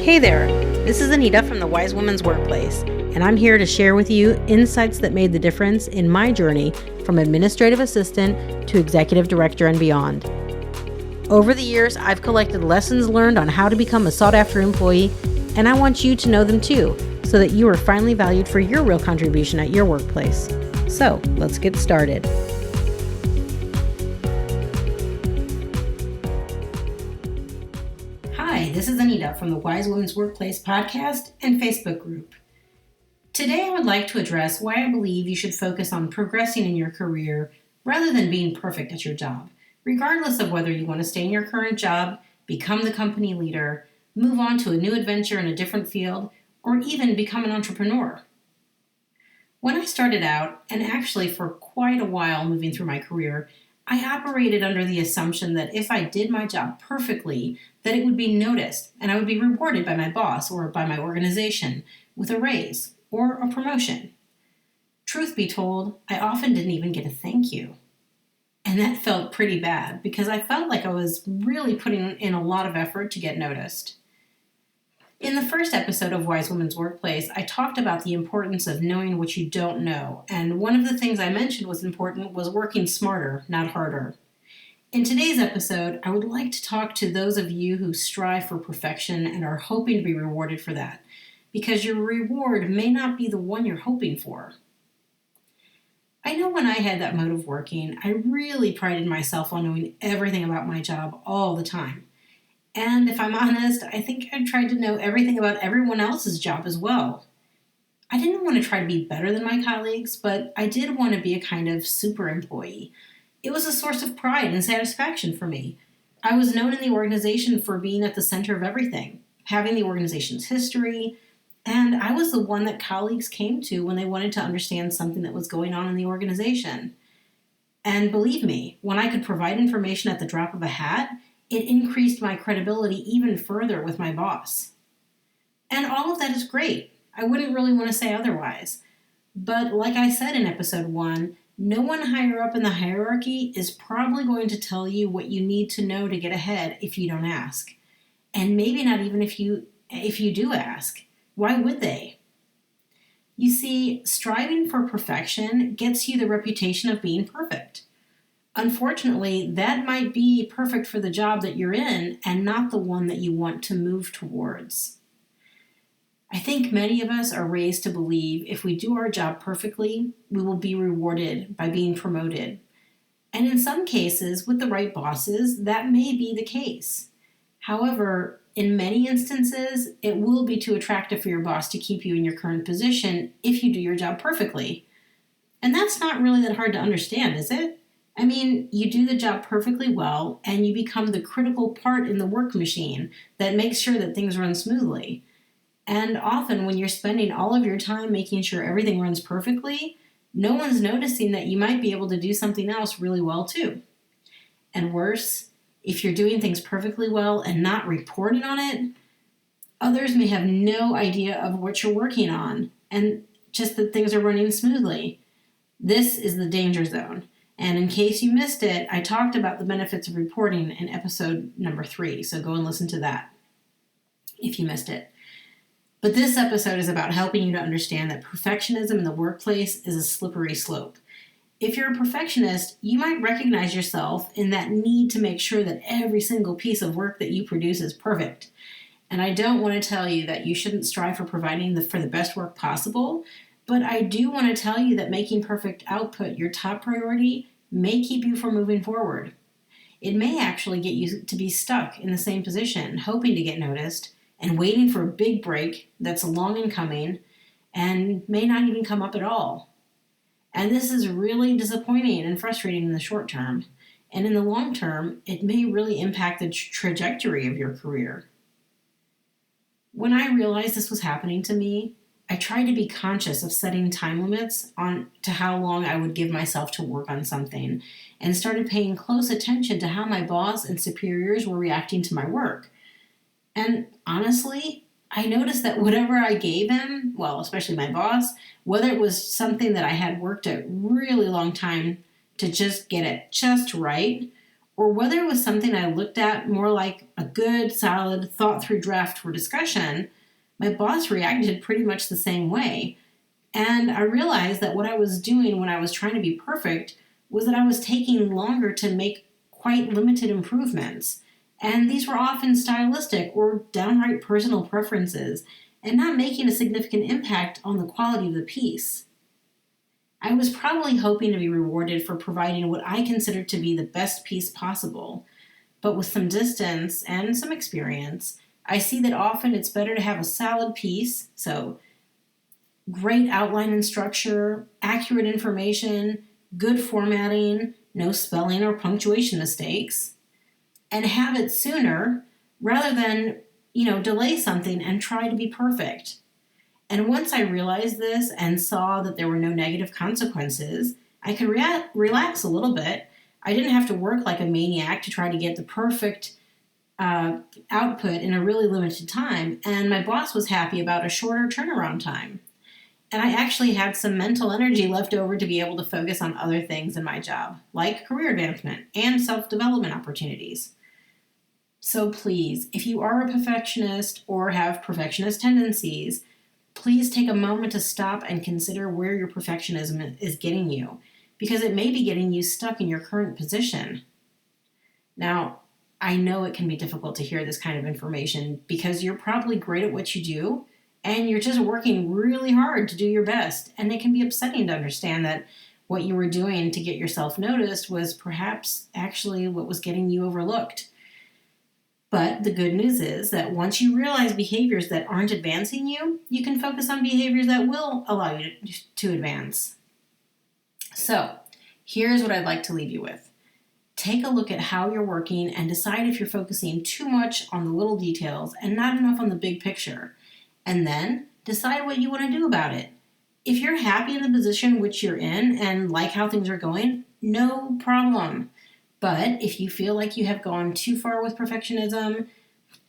Hey there, this is Anita from the Wise Women's Workplace, and I'm here to share with you insights that made the difference in my journey from administrative assistant to executive director and beyond. Over the years, I've collected lessons learned on how to become a sought-after employee, and I want you to know them too, so that you are finally valued for your real contribution at your workplace. So, let's get started. Hi, this is Anita from the Wise Women's Workplace podcast and Facebook group. Today I would like to address why I believe you should focus on progressing in your career rather than being perfect at your job, regardless of whether you want to stay in your current job, become the company leader, move on to a new adventure in a different field, or even become an entrepreneur. When I started out, and actually for quite a while moving through my career, I operated under the assumption that if I did my job perfectly, that it would be noticed and I would be rewarded by my boss or by my organization with a raise or a promotion. Truth be told, I often didn't even get a thank you. And that felt pretty bad because I felt like I was really putting in a lot of effort to get noticed. In the first episode of Wise Women's Workplace, I talked about the importance of knowing what you don't know, and one of the things I mentioned was important was working smarter, not harder. In today's episode, I would like to talk to those of you who strive for perfection and are hoping to be rewarded for that, because your reward may not be the one you're hoping for. I know when I had that mode of working, I really prided myself on knowing everything about my job all the time. And if I'm honest, I think I tried to know everything about everyone else's job as well. I didn't want to try to be better than my colleagues, but I did want to be a kind of super employee. It was a source of pride and satisfaction for me. I was known in the organization for being at the center of everything, having the organization's history, and I was the one that colleagues came to when they wanted to understand something that was going on in the organization. And believe me, when I could provide information at the drop of a hat, it increased my credibility even further with my boss. And all of that is great. I wouldn't really want to say otherwise. But like I said in episode 1, no one higher up in the hierarchy is probably going to tell you what you need to know to get ahead if you don't ask. And maybe not even if you do ask. Why would they? You see, striving for perfection gets you the reputation of being perfect. Unfortunately, that might be perfect for the job that you're in and not the one that you want to move towards. I think many of us are raised to believe if we do our job perfectly, we will be rewarded by being promoted. And in some cases, with the right bosses, that may be the case. However, in many instances, it will be too attractive for your boss to keep you in your current position if you do your job perfectly. And that's not really that hard to understand, is it? I mean, you do the job perfectly well, and you become the critical part in the work machine that makes sure that things run smoothly. And often when you're spending all of your time making sure everything runs perfectly, no one's noticing that you might be able to do something else really well too. And worse, if you're doing things perfectly well and not reporting on it, others may have no idea of what you're working on, and just that things are running smoothly. This is the danger zone. And in case you missed it, I talked about the benefits of reporting in episode number 3, so go and listen to that if you missed it. But this episode is about helping you to understand that perfectionism in the workplace is a slippery slope. If you're a perfectionist, you might recognize yourself in that need to make sure that every single piece of work that you produce is perfect. And I don't want to tell you that you shouldn't strive for providing for the best work possible, but I do want to tell you that making perfect output your top priority may keep you from moving forward. It may actually get you to be stuck in the same position, hoping to get noticed, and waiting for a big break that's long in coming, and may not even come up at all. And this is really disappointing and frustrating in the short term, and in the long term, it may really impact the trajectory of your career. When I realized this was happening to me, I tried to be conscious of setting time limits to how long I would give myself to work on something, and started paying close attention to how my boss and superiors were reacting to my work. And honestly, I noticed that whatever I gave him, well, especially my boss, whether it was something that I had worked a really long time to just get it just right, or whether it was something I looked at more like a good, solid, thought-through draft for discussion, my boss reacted pretty much the same way. And I realized that what I was doing when I was trying to be perfect was that I was taking longer to make quite limited improvements. And these were often stylistic or downright personal preferences, and not making a significant impact on the quality of the piece. I was probably hoping to be rewarded for providing what I considered to be the best piece possible, but with some distance and some experience, I see that often it's better to have a solid piece, so great outline and structure, accurate information, good formatting, no spelling or punctuation mistakes, and have it sooner rather than, delay something and try to be perfect. And once I realized this and saw that there were no negative consequences, I could relax a little bit. I didn't have to work like a maniac to try to get the perfect output in a really limited time, and my boss was happy about a shorter turnaround time. And I actually had some mental energy left over to be able to focus on other things in my job, like career advancement and self-development opportunities. So please, if you are a perfectionist or have perfectionist tendencies, please take a moment to stop and consider where your perfectionism is getting you, because it may be getting you stuck in your current position. Now, I know it can be difficult to hear this kind of information because you're probably great at what you do, and you're just working really hard to do your best, and it can be upsetting to understand that what you were doing to get yourself noticed was perhaps actually what was getting you overlooked. But the good news is that once you realize behaviors that aren't advancing you, you can focus on behaviors that will allow you to advance. So, here's what I'd like to leave you with. Take a look at how you're working and decide if you're focusing too much on the little details and not enough on the big picture. And then decide what you want to do about it. If you're happy in the position which you're in and like how things are going, no problem. But if you feel like you have gone too far with perfectionism,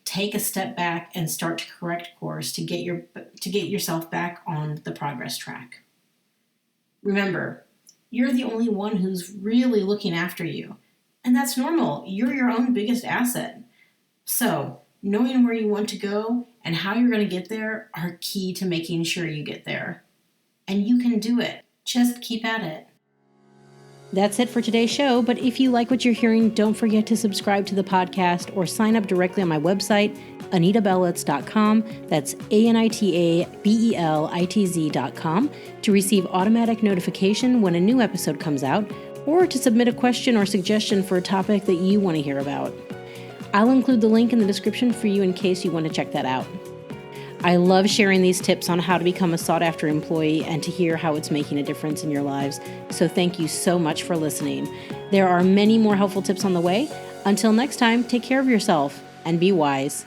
take a step back and start to correct course to get yourself back on the progress track. Remember, you're the only one who's really looking after you, and that's normal. You're your own biggest asset. So, knowing where you want to go and how you're going to get there are key to making sure you get there. And you can do it. Just keep at it. That's it for today's show, but if you like what you're hearing, don't forget to subscribe to the podcast or sign up directly on my website, AnitaBelitz.com. That's AnitaBelitz.com to receive automatic notification when a new episode comes out, or to submit a question or suggestion for a topic that you want to hear about. I'll include the link in the description for you in case you want to check that out. I love sharing these tips on how to become a sought-after employee and to hear how it's making a difference in your lives. So thank you so much for listening. There are many more helpful tips on the way. Until next time, take care of yourself and be wise.